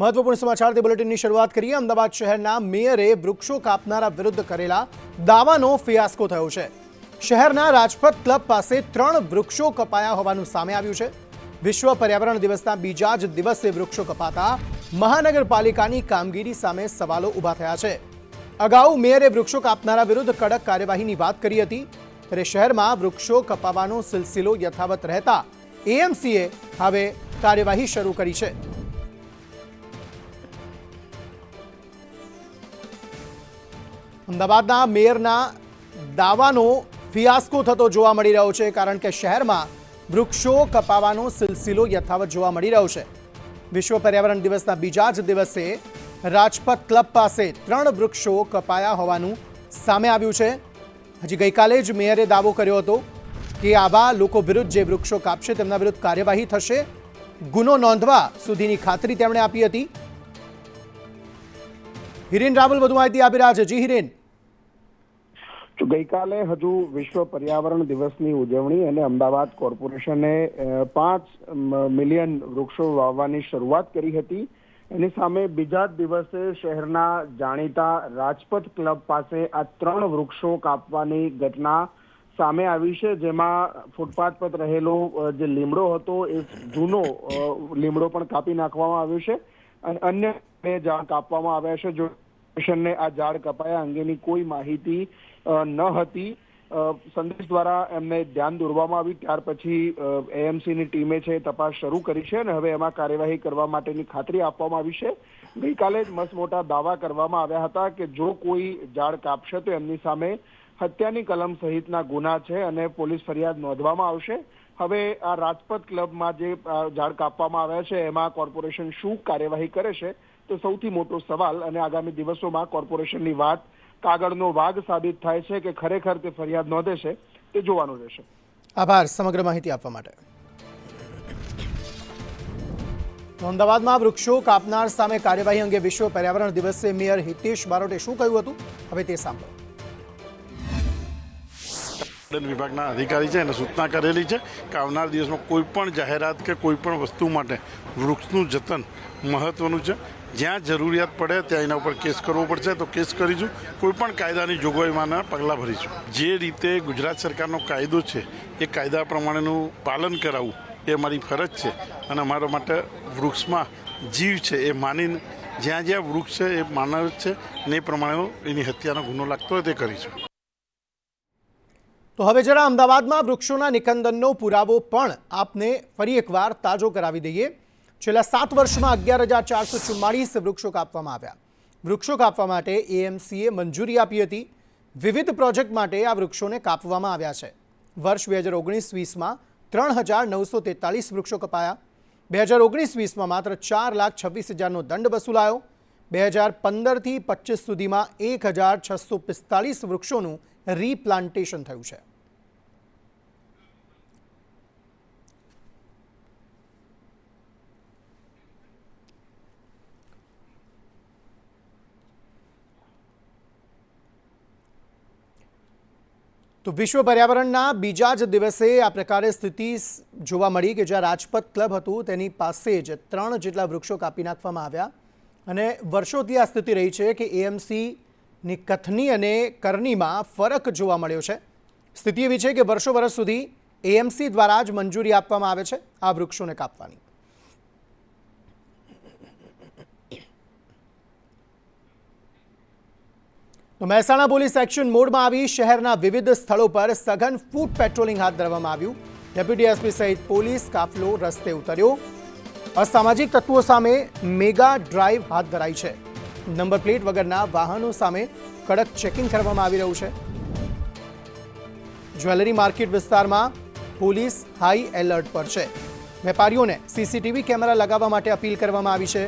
મહત્વપૂર્ણ સમાચારથી બુલેટિનની શરૂઆત કરીએ। અમદાવાદ શહેરના મેયરે વૃક્ષો કાપનારા વિરુદ્ધ કરેલા દાવાનો ફિયાસ્કો થયો છે। શહેરના રાજપથ ક્લબ પાસે 3 વૃક્ષો કપાયા હોવાનું સામે આવ્યું છે। વિશ્વ પર્યાવરણ દિવસના બીજા જ દિવસે વૃક્ષો કપાતા મહાનગરપાલિકાની કામગીરી સામે સવાલો ઊભા થયા છે। અગાઉ મેયરે વૃક્ષો કાપનારા વિરુદ્ધ કડક કાર્યવાહીની વાત કરી હતી, ત્યારે શહેરમાં વૃક્ષો કપાવાનો સિલસિલો યથાવત રહેતા એએમસીએ હવે કાર્યવાહી શરૂ કરી છે। અમદાવાદના મેયરના દાવાનો ફિયાસ્કો થતો જોવા મળી રહ્યો છે, કારણ કે શહેરમાં વૃક્ષો કપાવાનો સિલસિલો યથાવત જોવા મળી રહ્યો છે। વિશ્વ પર્યાવરણ દિવસના બીજા જ દિવસે રાજપથ ક્લબ પાસે 3 વૃક્ષો કપાયા હોવાનું સામે આવ્યું છે। હજી ગઈકાલે જ મેયરે દાવો કર્યો હતો કે આવા લોકો વિરુદ્ધ જે વૃક્ષો કાપશે તેમના વિરુદ્ધ કાર્યવાહી થશે, ગુનો નોંધવા સુધીની ખાતરી તેમણે આપી હતી। હિરેન રાવલ વધુ માહિતી આપી રહ્યા છે। જી હિરેન। ગઈકાલે હજુ વિશ્વ પર્યાવરણ દિવસની ઉજવણી અને અમદાવાદ કોર્પોરેશને 5 મિલિયન વૃક્ષો વાવવાની શરૂઆત કરી હતી। એની સામે બીજા જ દિવસે શહેરના જાણીતા રાજપથ ક્લબ પાસે આ 3 વૃક્ષો કાપવાની ઘટના સામે આવી છે, જેમાં ફૂટપાથ પર રહેલો જે લીમડો હતો એ જૂનો લીમડો પણ કાપી નાખવામાં આવ્યો છે અને અન્ય 2 ઝાડ કાપવામાં આવ્યા છે। જો ને આ ઝાડ કપાયા અંગેની કોઈ માહિતી ન હતી। સંદેશ દ્વારા એમને ધ્યાન દોરવામાં આવ્યું, ત્યાર પછી એએમસીની ટીમે છે તપાસ શરૂ કરી છે અને હવે એમાં કાર્યવાહી કરવા માટેની ખાતરી આપવામાં આવી છે। ગઈકાલે જ મસ્ત મોટા દાવા કરવામાં આવ્યા હતા કે જો કોઈ ઝાડ કાપશે તો એમની સામે હત્યાની કલમ સહિતના ગુના છે અને પોલીસ ફરિયાદ નોંધવામાં આવશે। હવે આ રાજપથ ક્લબમાં જે ઝાડ કાપવામાં આવ્યા છે એમાં કોર્પોરેશન શું કાર્યવાહી કરે છે તો સૌથી મોટો સવાલ, અને આગામી દિવસોમાં કોર્પોરેશનની વાત કાગળનો વાઘ સાબિત થાય છે કે ખરેખર તે ફરિયાદ નોંધે છે તે જોવાનું રહેશે। આભાર સમગ્ર માહિતી આપવા માટે। અમદાવાદમાં વૃક્ષો કાપનાર સામે કાર્યવાહી અંગે વિશ્વ પર્યાવરણ દિવસે મેયર હિતેશ બારોટે શું કહ્યું હતું, હવે તે સાંભળો। વિભાગના અધિકારી છે એને સૂચના કરેલી છે કે આવનાર દિવસમાં કોઈ પણ જાહેરાત કે કોઈ પણ વસ્તુ માટે વૃક્ષનું જતન મહત્વનું છે। જ્યાં જરૂરિયાત પડે ત્યાં એના ઉપર કેસ કરવો પડશે તો કેસ કરીશું, કોઈ પણ કાયદાની જોગવાઈમાંના પગલાં ભરીશું। જે રીતે ગુજરાત સરકારનો કાયદો છે એ કાયદા પ્રમાણેનું પાલન કરાવવું એ અમારી ફરજ છે અને અમારા માટે વૃક્ષમાં જીવ છે એ માનીને જ્યાં જ્યાં વૃક્ષ છે એ માનવ છે અને એ પ્રમાણે એની હત્યાનો ગુનો લાગતો હોય તે કરીશું। તો હવે જરા અમદાવાદમાં વૃક્ષોના નિકંદનનો પુરાવો પણ આપને ફરી એકવાર તાજો કરાવી દઈએ। છેલ્લા 7 વર્ષમાં 11,444 વૃક્ષો કાપવામાં આવ્યા। વૃક્ષો કાપવા માટે એએમસીએ મંજૂરી આપી હતી। વિવિધ પ્રોજેક્ટ માટે આ વૃક્ષોને કાપવામાં આવ્યા છે। વર્ષ 2019-20માં 3,943 વૃક્ષો કપાયા। 2019-20માં માત્ર 4,26,000નો દંડ વસૂલાયો। 2015થી 25 સુધીમાં 1,645 વૃક્ષોનું રીપ્લાન્ટેશન થયું છે। તો વિશ્વ પર્યાવરણના બીજા જ દિવસે આ પ્રકારે સ્થિતિ જોવા મળી કે જ્યાં રાજપથ ક્લબ હતું તેની પાસે જ 3 જેટલા વૃક્ષો કાપી નાખવામાં આવ્યા અને વર્ષોથી આ સ્થિતિ રહી છે કે એએમસીની કથની અને કરણીમાં ફરક જોવા મળ્યો છે। સ્થિતિ એવી છે કે વર્ષો વર્ષ સુધી એએમસી દ્વારા જ મંજૂરી આપવામાં આવે છે આ વૃક્ષોને કાપવાની। તો મહેસાણા પોલીસ એક્શન મોડમાં આવી શહેરના વિવિધ સ્થળો પર સઘન ફૂટ પેટ્રોલિંગ હાથ ધરવામાં આવ્યું। ડેપ્યુટી એસપી સહિત પોલીસ કાફલો રસ્તે ઉતર્યો। અસામાજિક તત્વો સામે મેગા ડ્રાઈવ હાથ ધરાઈ છે। નંબર પ્લેટ વગરના વાહનો સામે કડક ચેકિંગ કરવામાં આવી રહ્યું છે। જ્વેલરી માર્કેટ વિસ્તારમાં પોલીસ હાઈ એલર્ટ પર છે। વેપારીઓને સીસીટીવી કેમેરા લગાવવા માટે અપીલ કરવામાં આવી છે।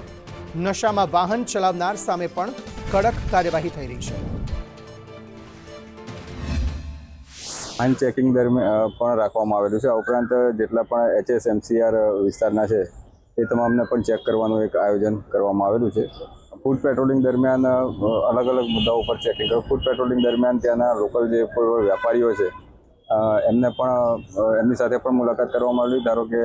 નશામાં વાહન ચલાવનાર સામે પણ કડક કાર્યવાહી થઈ રહી છે। વાહન ચેકિંગ દરમિયાન પણ રાખવામાં આવેલું છે। આ ઉપરાંત જેટલા પણ HSMCR વિસ્તારના છે એ તમામને પણ ચેક કરવાનું એક આયોજન કરવામાં આવેલું છે। ફૂડ પેટ્રોલિંગ દરમિયાન અલગ અલગ મુદ્દાઓ પર ચેકિંગ કરવું। ફૂડ પેટ્રોલિંગ દરમિયાન ત્યાંના લોકલ જે વેપારીઓ છે એમને પણ એમની સાથે પણ મુલાકાત કરવામાં આવેલી। ધારો કે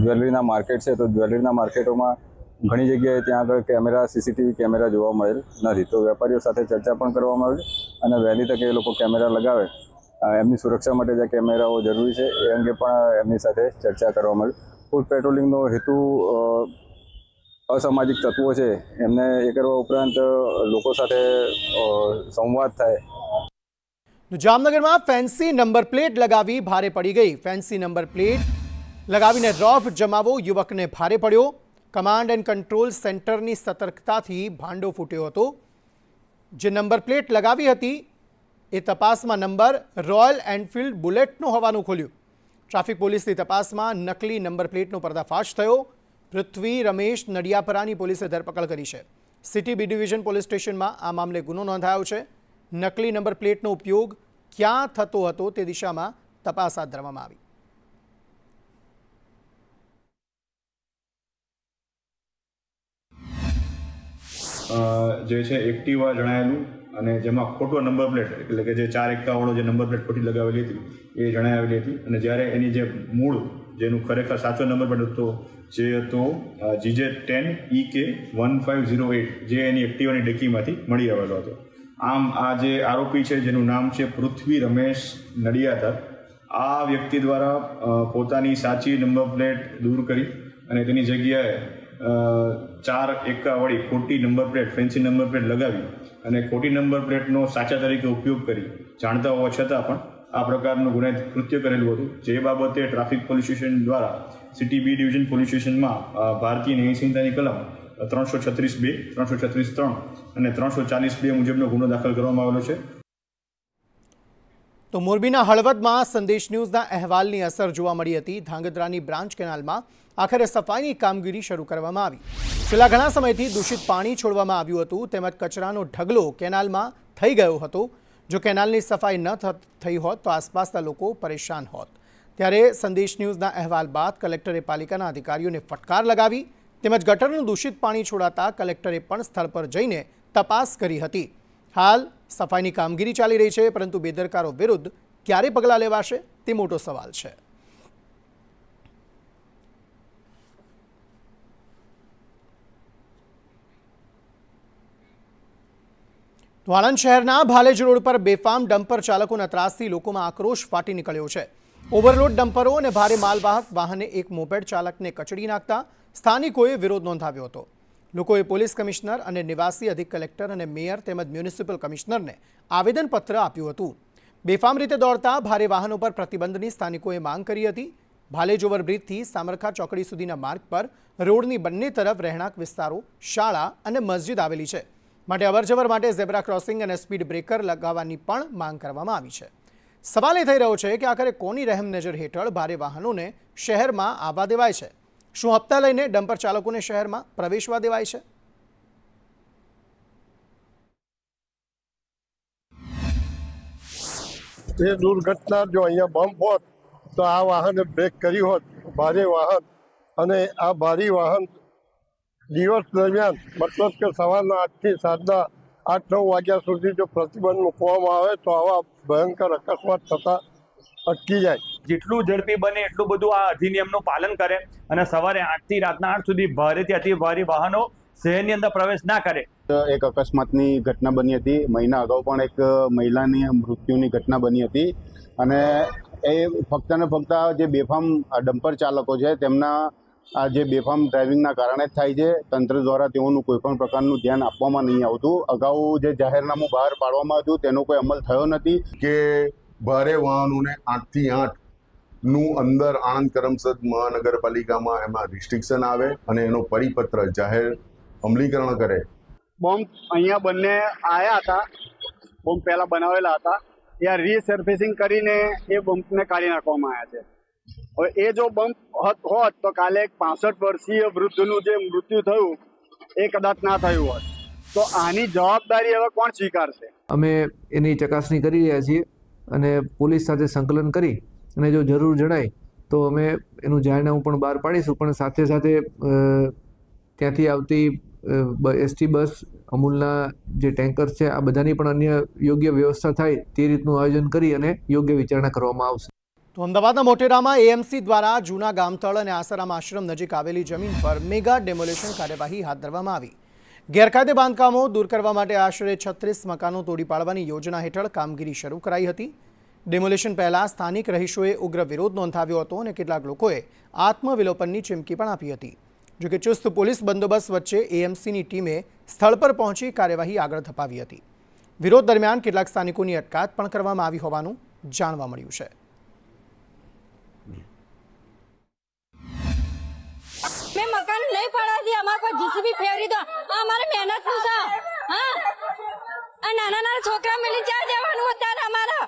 જ્વેલરીના માર્કેટ છે તો જ્વેલરીના માર્કેટોમાં ઘણી જગ્યાએ ત્યાં આગળ કેમેરા CCTV કેમેરા જોવા મળેલ નથી, તો વેપારીઓ સાથે ચર્ચા પણ કરવામાં આવી અને વહેલી તકે એ લોકો કેમેરા લગાવે, એમની સુરક્ષા માટે જે કેમેરાઓ જરૂરી છે એ અંગે પણ એમની સાથે ચર્ચા કરવામાં આવી. ફૂડ પેટ્રોલિંગનો હેતુ અસામાજિક તત્વો છે એમને એ કરવા ઉપરાંત લોકો સાથે સંવાદ થાય. જામનગરમાં ફેન્સી નંબર પ્લેટ લગાવી ભારે પડી ગઈ. ફેન્સી નંબર પ્લેટ લગાવીને રોફ જમાવો યુવકને ભારે પડ્યો. કમાન્ડ એન્ડ કંટ્રોલ સેન્ટરની સતર્કતાથી ભાંડો ફૂટ્યો હતો. જે નંબર પ્લેટ લગાવી હતી એ તપાસમાં નંબર રોયલ એનફિલ્ડ બુલેટનો હોવાનું ખુલ્યું. ટ્રાફિક પોલીસની તપાસમાં નકલી નંબર પ્લેટનો પર્દાફાશ થયો. પૃથ્વી રમેશ નડિયાપરાની પોલીસે ધરપકડ કરી છે. સિટી બી ડિવિઝન પોલીસ સ્ટેશનમાં આ મામલે ગુનો નોંધાયો છે. નકલી નંબર પ્લેટનો ઉપયોગ ક્યાં થતો હતો તે દિશામાં તપાસ હાથ ધરવામાં આવી. જે છે એક્ટિવા જણાયેલું અને જેમાં ખોટો નંબર પ્લેટ એટલે કે જે 451 જે નંબર પ્લેટ ખોટી લગાવેલી હતી એ જણાવેલી હતી. અને જ્યારે એની જે મૂળ જેનું ખરેખર સાચો નંબર પ્લેટ હતો જે હતો GJ10EK1508 જે એની એક્ટિવાની ડેકીમાંથી મળી આવેલો હતો. આમ આ જે આરોપી છે જેનું નામ છે પૃથ્વી રમેશ નડિયાદર, આ વ્યક્તિ દ્વારા પોતાની સાચી નંબર પ્લેટ દૂર કરી અને તેની જગ્યાએ 451 ખોટી number plate fancy number plate લગાવી અને ખોટી નંબર પ્લેટનો સાચા તરીકે ઉપયોગ કરી જાણતા હોવા છતાં પણ આ પ્રકારનું ગુનાહિત કૃત્ય કરેલું હતું. જે બાબતે ટ્રાફિક પોલીસ સ્ટેશન દ્વારા સિટી બી ડિવિઝન પોલીસ સ્ટેશનમાં ભારતીય ન્યાય સંહિતાની કલમ 336(2), 336(3) અને 340(2) મુજબનો ગુનો દાખલ કરવામાં આવેલો છે. તો મોરબીના હળવદમાં સંદેશ ન્યૂઝના અહેવાલની અસર જોવા મળી હતી. ધાંગધ્રાની બ્રાન્ચ કેનાલમાં આખરે સફાઈની કામગીરી શરૂ કરવામાં આવી. છેલ્લા ઘણા સમયથી દૂષિત પાણી છોડવામાં આવ્યું હતું તેમજ કચરાનો ઢગલો કેનાલમાં થઈ ગયો હતો. જો કેનાલની સફાઈ ન થઈ હોત તો આસપાસના લોકો પરેશાન હોત. ત્યારે સંદેશ ન્યૂઝના અહેવાલ બાદ કલેક્ટરે પાલિકાના અધિકારીઓને ફટકાર લગાવી તેમજ ગટરનું દૂષિત પાણી છોડાતા કલેક્ટરે પણ સ્થળ પર જઈને તપાસ કરી હતી. હાલ સફાઈની કામગીરી ચાલી રહી છે, પરંતુ બેદરકારો વિરુદ્ધ ક્યારે પગલાં લેવાશે તે મોટો સવાલ છે. આણંદ શહેરના ભાલેજ રોડ પર બેફામ ડમ્પર ચાલકોના ત્રાસથી લોકોમાં આક્રોશ ફાટી નીકળ્યો છે. ઓવરલોડ ડમ્પરો અને ભારે માલવાહક વાહને એક મોપેડ ચાલકને કચડી નાખતા સ્થાનિકોએ વિરોધ નોંધાવ્યો હતો. લોકોએ પોલીસ કમિશનર અને નિવાસી અધિક કલેક્ટર અને મેયર તેમજ મ્યુનિસિપલ કમિશનરને આવેદનપત્ર આપ્યું હતું. બેફામ રીતે દોડતા ભારે વાહનો પર પ્રતિબંધની સ્થાનિકોએ માંગ કરી હતી. ભાલેજ ઓવરબ્રિજથી સામરખા ચોકડી સુધીના માર્ગ પર રોડની બંને તરફ રહેણાંક વિસ્તારો, શાળા અને મસ્જિદ આવેલી છે. માટે અવરજવર માટે ઝેબ્રા ક્રોસિંગ અને સ્પીડ બ્રેકર લગાવવાની પણ માંગ કરવામાં આવી છે. સવાલ એ થઈ રહ્યો છે કે આખરે કોની રહેમ નજર હેઠળ ભારે વાહનોને શહેરમાં આવવા દેવાય છે? શું હપ્તા લઈને ડમ્પર ચાલકોને શહેરમાં પ્રવેશવા દેવાય છે? એ દુર્ઘટના જો અહીંયા બમ્પ હોત તો આ વાહને બ્રેક કરી હોત, ભારે વાહન, અને આ ભારે વાહન દિવસ દરમિયાન મતલબ કે સવારના 8 થી સાંજના 8-9 વાગ્યા સુધી જો પ્રતિબંધ મૂકવામાં આવે તો આવા ભયંકર અકસ્માત થતા અટકી જાય. જેટલું ઝડપી બને એટલું બધું આ અધિનિયમનું પાલન કરે અને સવારે 8 થી રાતના 8 સુધી ભારેથી અતિ ભારે વાહનો શહેરની અંદર પ્રવેશ ના કરે. એક અકસ્માતની ઘટના બની હતી. મહિના અગાઉ પણ એક મહિલાની મૃત્યુની ઘટના બની હતી અને એ ફક્ત ને ફક્ત જે બેફામ ડમ્પર ચાલકો છે તેમના આ જે બેફામ ડ્રાઇવિંગના કારણે જ થાય છે. તંત્ર દ્વારા તેઓનું કોઈ પણ પ્રકારનું ધ્યાન આપવામાં નહીં આવતું. અગાઉ જે જાહેરનામું બહાર પાડવામાં આવ્યું તેનો કોઈ અમલ થયો નથી. કે ભારે વાહનોને 8 થી 8 નું અંદર આણંદ કરમસદ મહાનગરપાલિકામાં એમાં રિસ્ટ્રિક્શન આવે અને એનો પરિપત્ર જાહેર અમલીકરણ કરે. બોમ્બ અહીંયા બંને આવ્યા હતા, બોમ્બ પહેલા બનાવેલા હતા, ત્યાં રીસર્ફેસિંગ કરીને એ બોમ્બને કાઢી નાખવામાં આવ્યા છે. હવે એ જો બોમ્બ હોત તો કાલે એક 65 વર્ષીય વૃદ્ધનું જે મૃત્યુ થયું એ કદાચ ના થયું હોત. તો આની જવાબદારી હવે કોણ સ્વીકારશે? અમે એની ચકાસણી કરી રહ્યા છીએ અને પોલીસ સાથે સંકલન કરી અને જો જરૂર જણાય તો અમે એનું જાહેરનામું પણ બહાર પાડીશું. પણ સાથે સાથે ત્યાંથી આવતી એસટી બસ, અમૂલના જે ટેન્કર્સ છે, આ બધાની પણ અન્ય યોગ્ય વ્યવસ્થા થાય તે રીતનું આયોજન કરી અને યોગ્ય વિચારણા કરવામાં આવશે. તો અમદાવાદના મોટેરામાં એએમસી દ્વારા જૂના ગામતળ અને આસારામ આશ્રમ નજીક આવેલી જમીન પર મેગા ડેમોલેશન કાર્યવાહી હાથ ધરવામાં આવી. ગેરકાયદે બાંધકામો દૂર કરવા માટે આશરે 36 મકાનો તોડી પાડવાની યોજના હેઠળ કામગીરી શરૂ કરાઈ હતી. ડેમોલેશન પહેલા સ્થાનિક રહીશોએ ઉગ્ર વિરોધ નોંધાવ્યો હતો અને કેટલાક લોકોએ આત્મવિલોપનની ચીમકી પણ આપી હતી. જોકે ચુસ્ત પોલીસ બંદોબસ્ત વચ્ચે એએમસીની ટીમે સ્થળ પર પહોંચી કાર્યવાહી આગળ ધપાવી હતી. વિરોધ દરમિયાન કેટલાક સ્થાનિકોની અટકાયત પણ કરવામાં આવી હોવાનું જાણવા મળ્યું છે. मैं मकान नहीं पड़ा थी हमारे को जीसीबी फेवरी दो हमारे मेहनत નું છે હા આ નાના નાના છોકરા મિલી જાય જવાનું હતા ને અમારા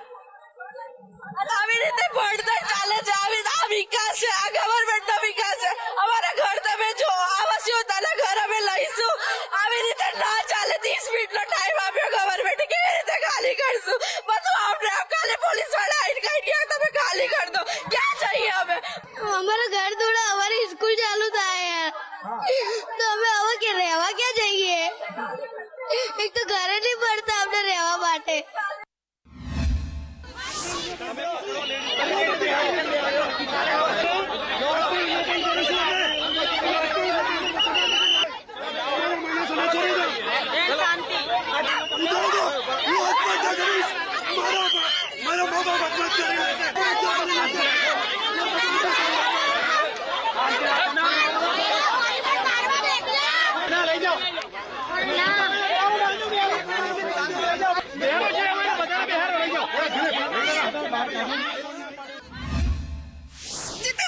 આવી રીતે ભણતર ચાલે છે આ વિકાસ છે આ ગવર્મેન્ટનો વિકાસ છે અમારા ઘર તમે જો આવાસ યોજનાના ઘર અમે લઈશું આવી રીતે ના ચાલે 30 મિનિટનો ટાઈમ આપ્યો ગવર્મેન્ટ કેવી રીતે ખાલી કરશું બધું આપણે કાલે પોલીસ વાળા આઈને કહી ગયા તમે ખાલી કર દો ક્યાં જઈએ અમે અમારા ઘર થોડા અમારી સ્કૂલ ચાલુ થાય તો અમે હવે કે રહેવા ક્યાં જઈએ એક તો ઘરે નહીં પડતા આપણે રહેવા માટે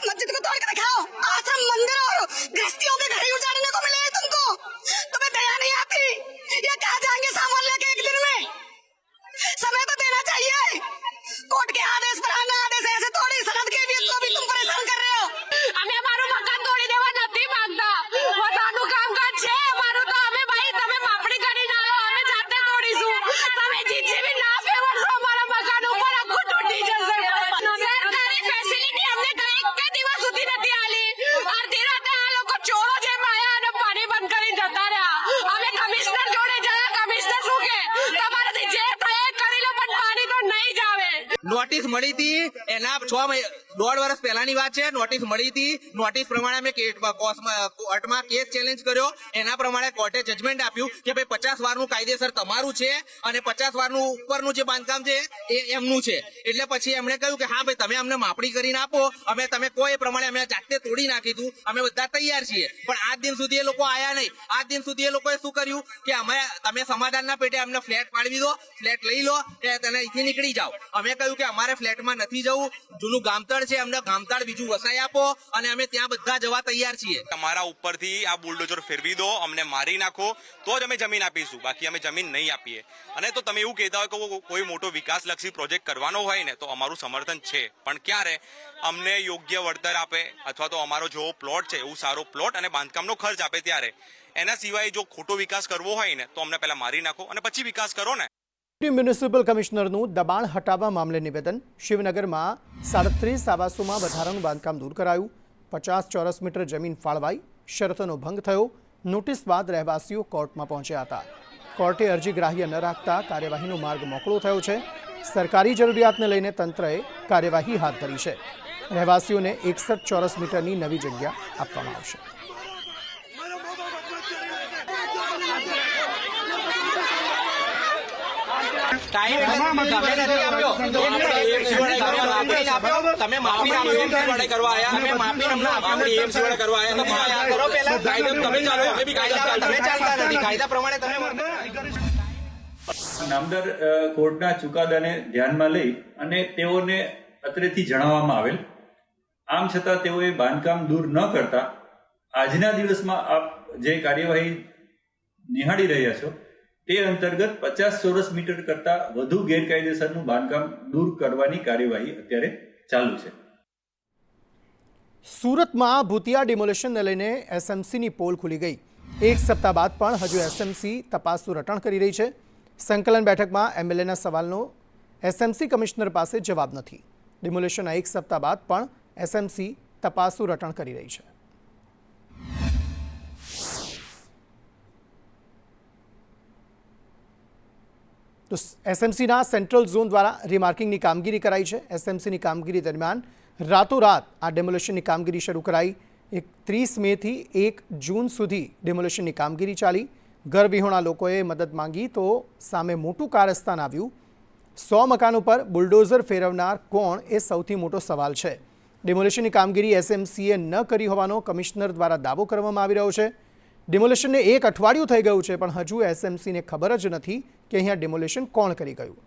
मस्जिद को तोड़ के दिखाओ आश्रम मंदिर और गृहस्थियों के घर उजाड़ने को मिले तुमको तुम्हें दया नहीं आती ये कहाँ जाएंगे सामान लेके एक दिन में समय तो देना चाहिए कोर्ट के आदेश पर आना आदेश ऐसे थोड़ी सरहद के भी तो भी तुम परेशान कर रहे हो हमें हमाરું મકાન તોડી દેવા નથી માંગતા પોતાનું કામકાજ છે અમારું તો અમે ભાઈ તમે માપણી કરી નાખો અમે જાતે તોડીશું તમે જીજીબી ના ફેવરશો અમારા મકાન ઉપર આખું તૂટી જશે સરકારી ફેસિલિટી અમને કઈ દિવસ સુધી નથી આલી અડધી રાતે આ લોકો ચોરો જેમ આયા અને પાણી બંધ કરી જતા રહ્યા અમે કમિશનર જોડે ગયા કમિશનર શું કે તમારાથી જે થાય કરી લો પણ પાણી તો નહીં જ આવે નોટિસ મળી હતી એના 1.5 વર્ષ પહેલાની વાત છે. નોટિસ મળી હતી નોટિસ પ્રમાણે અમે કોર્ટમાં કેસ ચેલેન્જ કર્યો એના પ્રમાણે કોર્ટે જજમેન્ટ આપ્યું કે ભાઈ 50 વારનું કાયદેસર તમારું છે અને 50 વારનું ઉપરનું જે બાંધકામ છે એ એમનું છે. એટલે પછી એમણે કહ્યું કે હા ભાઈ તમે અમને માપણી કરીને આપો અમે તમે કોઈ એ પ્રમાણે અમે જાતે તોડી નાખીશું અમે બધા તૈયાર છીએ. પણ આજ દિન સુધી એ લોકો આયા નહીં. આજ દિન સુધી એ લોકોએ શું કર્યું કે અમે તમે સમાધાનના પેટે અમને ફ્લેટ પાડવી દો ફ્લેટ લઈ લો તેને અહીંથી નીકળી જાઓ. અમે કહ્યું કે અમારે ફ્લેટમાં નથી જવું જૂનું ગામતળ છે અમને ગામતળ બીજું વસાઈ આપો અને અમે ત્યાં બધા જવા તૈયાર છીએ. તમારા ઉપરથી આ બુલડોઝર ફેરવી દો અમને મારી નાખો તો જ અમે જમીન આપીશું બાકી અમે જમીન નહીં આપીએ. અને તો તમે એવું કહેતા હોય કે કોઈ મોટો વિકાસલક્ષી પ્રોજેક્ટ કરવાનો હોય ને તો અમારું સમર્થન છે પણ ક્યારે અમને યોગ્ય વળતર આપે અથવા તો અમારો જેવો પ્લોટ છે એવું સારો પ્લોટ અને બાંધકામનો ખર્ચ આપે ત્યારે. એના સિવાય જો ખોટો વિકાસ કરવો હોય ને તો અમને પહેલા મારી નાખો અને પછી વિકાસ કરો ને. મ્યુનિસિપલ કમિશનરનું દબાણ હટાવવા મામલે નિવેદન. શિવનગરમાં 37 આવાસોમાં વધારાનું બાંધકામ દૂર કરાયું. 50 ચોરસ મીટર જમીન ફાળવાઈ. શરતોનો ભંગ થયો. નોટિસ બાદ રહેવાસીઓ કોર્ટમાં પહોંચ્યા હતા. કોર્ટે અરજી ગ્રાહ્ય ન રાખતા કાર્યવાહીનો માર્ગ મોકળો થયો છે. સરકારી જરૂરિયાતને લઈને તંત્રએ કાર્યવાહી હાથ ધરી છે. રહેવાસીઓને 61 ચોરસ મીટરની નવી જગ્યા આપવામાં આવશે. તમે માફી કરવા આવ્યા અમે માફી કરવા આવ્યા તમે ચાલો અમે બી કાયદા નથી કાયદા પ્રમાણે તમે નામદાર કોર્ટના ચુકાદાને ધ્યાનમાં લઈ અને તેઓને અત્રેથી જણાવવામાં આવેલ. આમ છતાં તેઓએ બાંધકામ દૂર ન કરતા આજના દિવસમાં આપ જે કાર્યવાહી નિહાળી રહ્યા છો તે અંતર્ગત 50 ચોરસ મીટર કરતા વધુ ગેરકાયદેસરનું બાંધકામ દૂર કરવાની કાર્યવાહી અત્યારે ચાલુ છે. સુરતમાં ભૂતિયા ડિમોલેશનને લઈને એસએમસીની પોલ ખુલી ગઈ. એક સપ્તાહ બાદ પણ હજુ એસએમસી તપાસનું રટણ કરી રહી છે. સંકલન બેઠકમાં એમએલએના સવાલનો એસએમસી કમિશનર પાસે જવાબ નથી. ડિમોલેશનના એક સપ્તાહ બાદ પણ એસએમસી તપાસનું રટણ કરી રહી છે. તો એસએમસીના સેન્ટ્રલ ઝોન દ્વારા રિમાર્કિંગની કામગીરી કરાઈ છે. એસએમસીની કામગીરી દરમિયાન રાતોરાત આ ડેમોલેશનની કામગીરી શરૂ કરાઈ. 30 મેથી 1 જૂન સુધી ડેમોલેશનની કામગીરી ચાલી. ઘરવિહોણા લોકોએ મદદ માંગી તો સામે મોટું કારસ્તાન આવ્યું. 100 મકાનો પર બુલડોઝર ફેરવનાર કોણ એ સૌથી મોટો સવાલ છે. ડેમોલેશનની કામગીરી એસએમસીએ ન કરી હોવાનો કમિશનર દ્વારા દાવો કરવામાં આવી રહ્યો છે. ડેમોલેશનને 1 અઠવાડિયું થઈ ગયું છે પણ હજુ એસએમસીને ખબર જ નથી કે અહીંયા ડેમોલેશન કોણ કરી ગયું.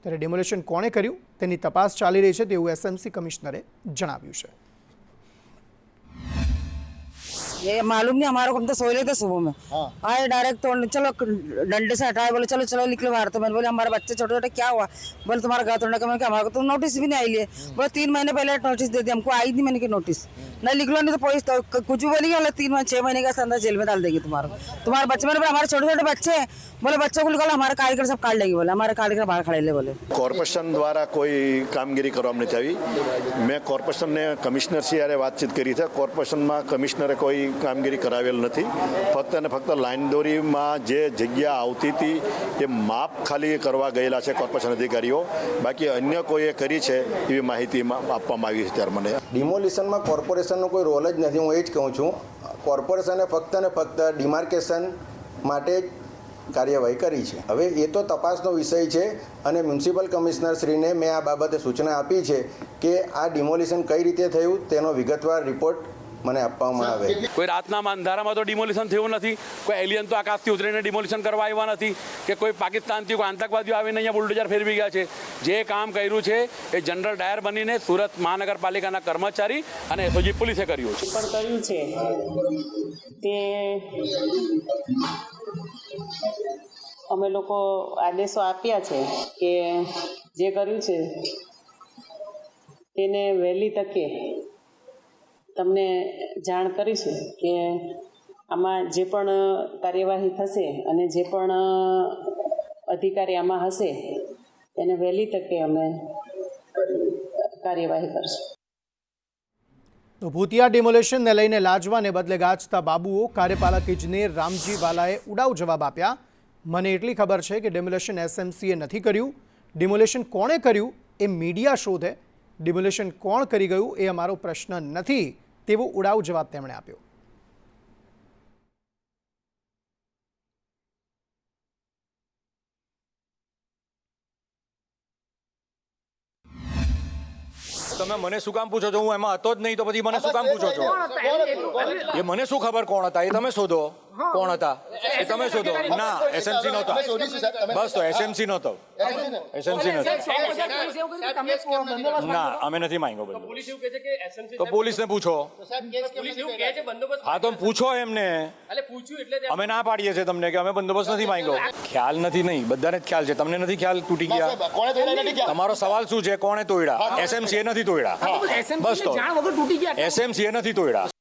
ત્યારે ડેમોલેશન કોણે કર્યું તેની તપાસ ચાલી રહી છે તેવું એસએમસી કમિશનરે જણાવ્યું છે. ये मालूम नहीं, हमारे को हम तो सोए लेते सुबह में आए डायरेक्ट तो चलो डंडे से हटाए, बोले चलो चलो निकलो बाहर. तो मैंने बोले हमारे बच्चे छोटे छोटे क्या हुआ, बोले तुम्हारा घर तोड़ने का. मैंने कहा हमारे को तो नोटिस भी नहीं आई लिए. बोले 3 महीने पहले नोटिस दे दिया, हमको आई नहीं. मैंने कहा नोटिस नहीं निकलो, नहीं तो पुलिस तो कुछ भी बोलेगी, बोले 6 महीने का अंदर जेल में डाल देगी तुम्हारे बच्चे. मैंने बोला हमारे छोटे छोटे बच्चे हैं, बोले बच्चों को निकालो, हमारे कार्यकर सब काट लेगी. बोले हमारे कार्यकर बाहर खड़े ले. बोले કોર્પોરેશન દ્વારા કોઈ કામગીરી કરવામાં નથી આવી. મેં કોર્પોરેશનને કમિશનરશ્રી હારે વાતચીત કરી છે. કોર્પોરેશનમાં કમિશનરે કોઈ કામગીરી કરાવેલ નથી. ફક્ત અને ફક્ત લાઈન દોરીમાં જે જગ્યા આવતી હતી એ માપ ખાલી કરવા ગયેલા છે કોર્પોરેશન અધિકારીઓ. બાકી અન્ય કોઈએ કરી છે એવી માહિતી આપવામાં આવી છે ત્યારે મને. ડિમોલિશનમાં કોર્પોરેશનનો કોઈ રોલ જ નથી. હું એ જ કહું છું, કોર્પોરેશને ફક્ત ને ફક્ત ડિમાર્કેશન માટે જ કાર્યવાહી કરી છે. હવે એ તો તપાસનો વિષય છે અને મ્યુનિસિપલ કમિશનરશ્રીને મેં આ બાબતે સૂચના આપી છે કે આ ડિમોલિશન કઈ રીતે થયું તેનો વિગતવાર રિપોર્ટ મને આપવામાં આવે. કોઈ રાતના અંધારામાં તો ડિમોલિશન થયું નથી. કોઈ એલિયન તો આકાશથી ઉતરીને ડિમોલિશન કરવા આવ્યા નથી કે કોઈ પાકિસ્તાનથી કોઈ આતંકવાદીઓ આવીને અહીંયા બુલડોઝર ફેરવી ગયા છે. જે કામ કર્યું છે એ જનરલ ડાયર બનીને સુરત મહાનગરપાલિકાના કર્મચારી અને એસઓજી પોલીસે કર્યું છે. પણ કર્યું છે તે અમે લોકો આદેશો આપ્યા છે કે જે કર્યું છે તેને વહેલી તકે તમને જાણ કરીશું કે આમાં જે પણ કાર્યવાહી થશે અને જે પણ અધિકારી આમાં હશે તેને વહેલી તકે અમે કાર્યવાહી કરશું. તો ભૂતિયા ડિમોલેશનને લઈને લાજવાને બદલે ગાજતા બાબુઓ કાર્યપાલક ઇજનેર રામજી વાલાએ ઉડાવ જવાબ આપ્યા. મને એટલી ખબર છે કે ડિમોલેશન એસએમસીએ નથી કર્યું. ડિમોલેશન કોણે કર્યું એ મીડિયા શોધે. ડિમોલેશન કોણ કરી ગયું એ અમારો પ્રશ્ન નથી તેવો ઉડાવ જવાબ તેમણે આપ્યો. તમે મને શું કામ પૂછો છો? હું એમાં હતો જ નહીં તો પછી મને શું કામ પૂછો છો? એ મને શું ખબર કોણ હતા? એ તમે શોધો કોણ હતા એ તમે શોધો. ના, એસએમસી નહોતા. બસ તો એસએમસી નહોતો. એસએમસી નહોતો. ના, અમે નથી માંગ્યો બંદોબસ્ત. તો પોલીસને પૂછો. હા તો પૂછો એમને. અમે ના પાડીએ છીએ તમને કે અમે બંદોબસ્ત નથી માંગ્યો. ખ્યાલ નથી. નહીં, બધાને જ ખ્યાલ છે. તમને નથી ખ્યાલ? તૂટી ગયા. તમારો સવાલ શું છે? કોણે તોડ્યા? એસએમસી નથી તોડ્યા. બસ તો એસએમસી નથી તોડ્યા.